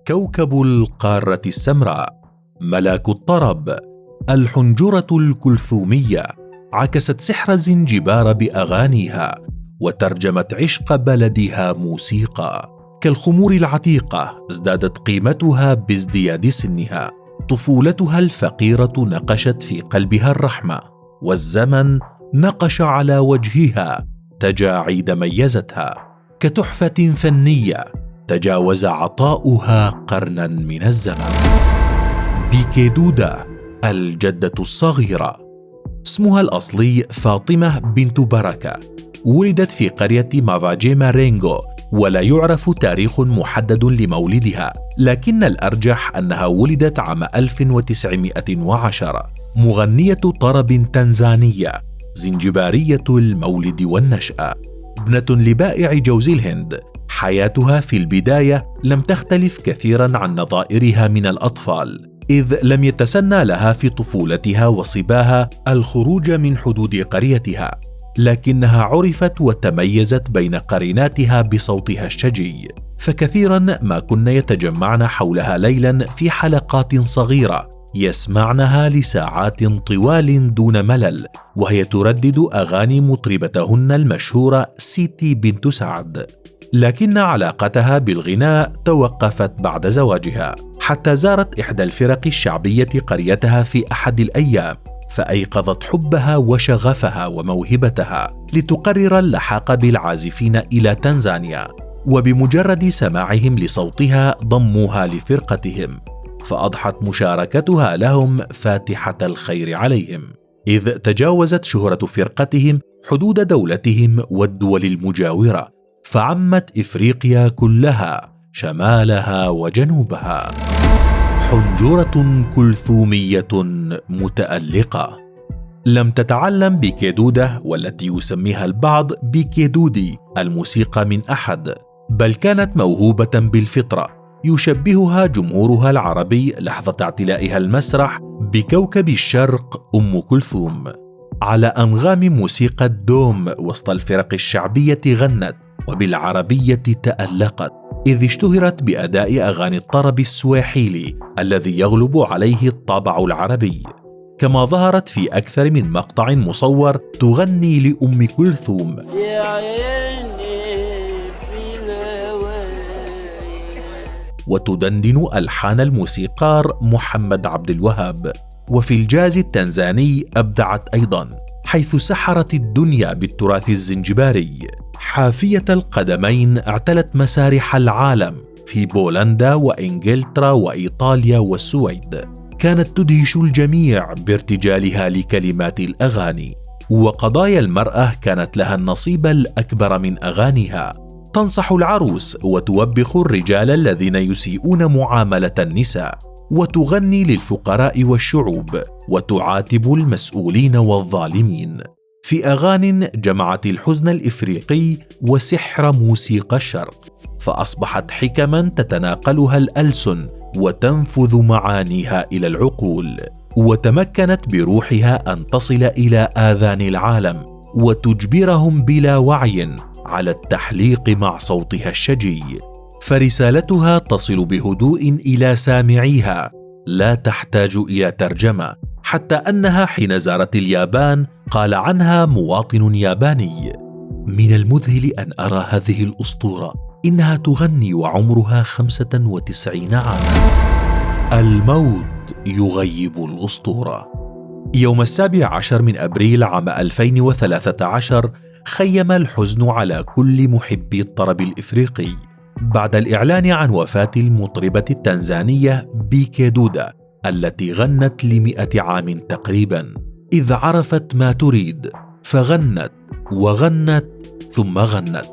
كوكب القارة السمراء، ملاك الطرب، الحنجرة الكلثومية، عكست سحر زنجبار بأغانيها، وترجمت عشق بلدها موسيقى. كالخمور العتيقة ازدادت قيمتها بازدياد سنها. طفولتها الفقيرة نقشت في قلبها الرحمة، والزمن نقش على وجهها تجاعيد ميزتها. كتحفة فنية تجاوز عطاؤها قرنا من الزمن. بيكي دودا، الجدة الصغيرة. اسمها الأصلي فاطمة بنت بركة. ولدت في قرية مافاجيما رينغو، ولا يعرف تاريخ محدد لمولدها، لكن الأرجح أنها ولدت عام 1910. مغنية طرب تنزانية، زنجبارية المولد والنشأة، ابنة لبائع جوز الهند. حياتها في البداية لم تختلف كثيرا عن نظائرها من الأطفال، إذ لم يتسنى لها في طفولتها وصباها الخروج من حدود قريتها، لكنها عرفت وتميزت بين قريناتها بصوتها الشجي، فكثيرا ما كن يتجمعن حولها ليلا في حلقات صغيرة يسمعنها لساعات طوال دون ملل، وهي تردد أغاني مطربتهن المشهورة سيتي بنت سعد. لكن علاقتها بالغناء توقفت بعد زواجها، حتى زارت إحدى الفرق الشعبية قريتها في أحد الأيام، فأيقظت حبها وشغفها وموهبتها لتقرر اللحاق بالعازفين إلى تنزانيا. وبمجرد سماعهم لصوتها ضموها لفرقتهم، فأضحت مشاركتها لهم فاتحة الخير عليهم، إذ تجاوزت شهرة فرقتهم حدود دولتهم والدول المجاورة، فعمت إفريقيا كلها، شمالها وجنوبها. حنجرة كلثومية متألقة. لم تتعلم بيكي دودا، والتي يسميها البعض بيكي دودي، الموسيقى من أحد، بل كانت موهوبة بالفطرة. يشبهها جمهورها العربي لحظة اعتلائها المسرح بكوكب الشرق أم كلثوم. على أنغام موسيقى الدوم وسط الفرق الشعبية غنت، وبالعربية تألقت، إذ اشتهرت بأداء أغاني الطرب السواحيلي الذي يغلب عليه الطابع العربي. كما ظهرت في أكثر من مقطع مصور تغني لأم كلثوم، وتدندن ألحان الموسيقار محمد عبد الوهاب. وفي الجاز التنزاني أبدعت أيضا، حيث سحرت الدنيا بالتراث الزنجباري. حافية القدمين اعتلت مسارح العالم في بولندا وإنجلترا وإيطاليا والسويد. كانت تدهش الجميع بارتجالها لكلمات الأغاني، وقضايا المرأة كانت لها النصيب الأكبر من أغانيها. تنصح العروس وتوبخ الرجال الذين يسيئون معاملة النساء، وتغني للفقراء والشعوب، وتعاتب المسؤولين والظالمين. في أغان جمعت الحزن الإفريقي وسحر موسيقى الشرق، فأصبحت حكما تتناقلها الألسن وتنفذ معانيها إلى العقول، وتمكنت بروحها أن تصل إلى آذان العالم وتجبرهم بلا وعي على التحليق مع صوتها الشجي. فرسالتها تصل بهدوء إلى سامعيها، لا تحتاج إلى ترجمة، حتى أنها حين زارت اليابان قال عنها مواطن ياباني: من المذهل أن أرى هذه الأسطورة، إنها تغني وعمرها 95 عاما. الموت يغيب الأسطورة. يوم 17 من أبريل عام 2013 خيم الحزن على كل محبي الطرب الإفريقي بعد الإعلان عن وفاة المطربة التنزانية بيكي دودا، التي غنت ل100 عام تقريبا، إذ عرفت ما تريد فغنت وغنت ثم غنت.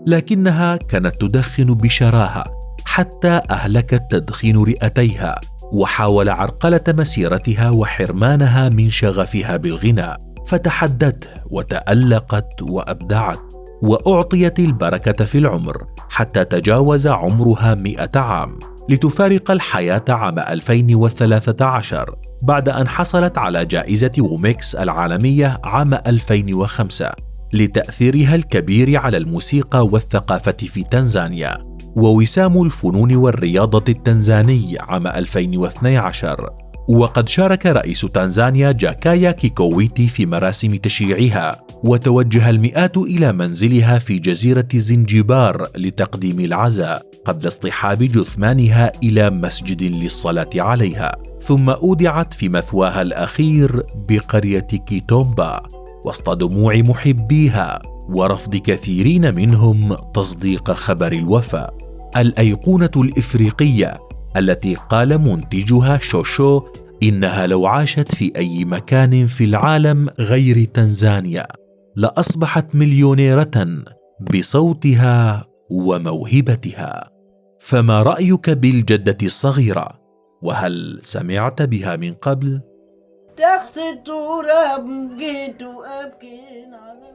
لكنها كانت تدخن بشراهة حتى أهلكت تدخين رئتيها، وحاول عرقلة مسيرتها وحرمانها من شغفها بالغناء، فتحدته وتألقت وأبدعت، وأعطيت البركة في العمر حتى تجاوز عمرها 100 عام، لتفارق الحياة عام 2013 بعد أن حصلت على جائزة ووميكس العالمية عام 2005 لتأثيرها الكبير على الموسيقى والثقافة في تنزانيا. ووسام الفنون والرياضة التنزاني عام 2012. وقد شارك رئيس تنزانيا جاكايا كيكويتي في مراسم تشييعها، وتوجه المئات إلى منزلها في جزيرة زنجبار لتقديم العزاء قبل اصطحاب جثمانها إلى مسجد للصلاة عليها، ثم أودعت في مثواها الأخير بقرية كيتومبا وسط دموع محبيها ورفض كثيرين منهم تصديق خبر الوفاة. الأيقونة الإفريقية التي قال منتجها شوشو إنها لو عاشت في أي مكان في العالم غير تنزانيا لأصبحت مليونيرة بصوتها وموهبتها. فما رأيك بالجدة الصغيرة؟ وهل سمعت بها من قبل؟ تحت التراب جيت أبكي على